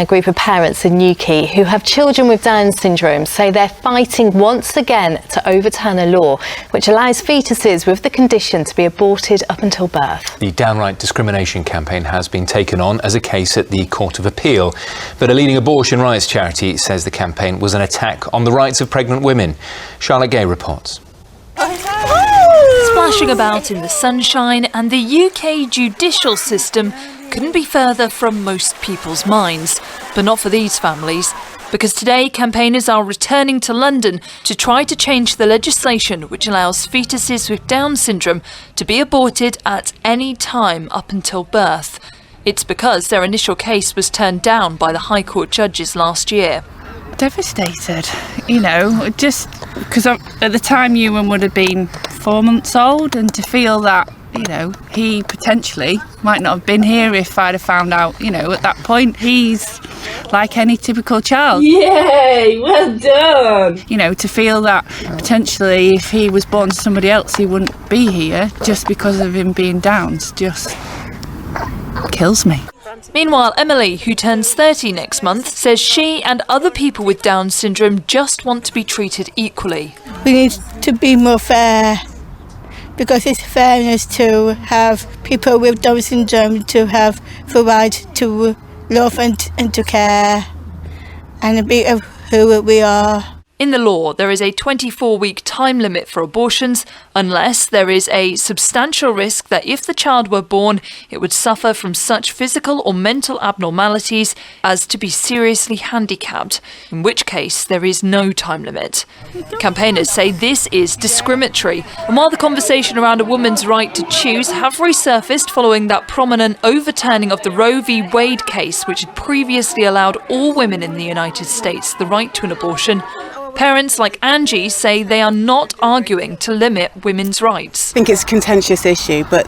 A group of parents in Newquay who have children with Down syndrome say they're fighting once again to overturn a law which allows fetuses with the condition to be aborted up until birth. The Downright Discrimination campaign has been taken on as a case at the Court of Appeal, but a leading abortion rights charity says the campaign was an attack on the rights of pregnant women. Charlotte Gay reports. Splashing about in the sunshine, and the UK judicial system couldn't be further from most people's minds. But not for these families, because today campaigners are returning to London to try to change the legislation which allows fetuses with Down syndrome to be aborted at any time up until birth. It's because their initial case was turned down by the High Court judges last year. Devastated, just because at the time Ewan would have been 4 months old, and to feel that, he potentially might not have been here if I'd have found out, at that point he's like any typical child. Yay, well done! To feel that potentially if he was born to somebody else he wouldn't be here just because of him being Down's just kills me. Meanwhile, Emily, who turns 30 next month, says she and other people with Down syndrome just want to be treated equally. We need to be more fair, because it's fairness to have people with Down syndrome to have the right to love and to care and be of who we are. In the law, there is a 24-week time limit for abortions unless there is a substantial risk that if the child were born, it would suffer from such physical or mental abnormalities as to be seriously handicapped, in which case there is no time limit. Campaigners say this is discriminatory, and while the conversation around a woman's right to choose have resurfaced following that prominent overturning of the Roe v. Wade case, which had previously allowed all women in the United States the right to an abortion, parents like Angie say they are not arguing to limit women's rights. I think it's a contentious issue, but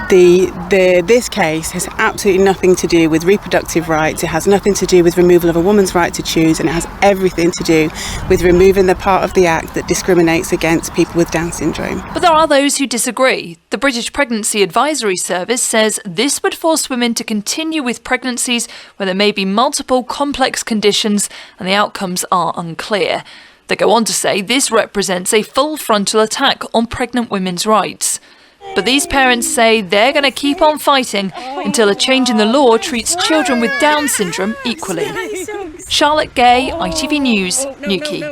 this case has absolutely nothing to do with reproductive rights. It has nothing to do with removal of a woman's right to choose, and it has everything to do with removing the part of the Act that discriminates against people with Down syndrome. But there are those who disagree. The British Pregnancy Advisory Service says this would force women to continue with pregnancies where there may be multiple complex conditions and the outcomes are unclear. They go on to say this represents a full frontal attack on pregnant women's rights. But these parents say they're going to keep on fighting until a change in the law treats children with Down syndrome equally. Charlotte Gay, ITV News, Newquay.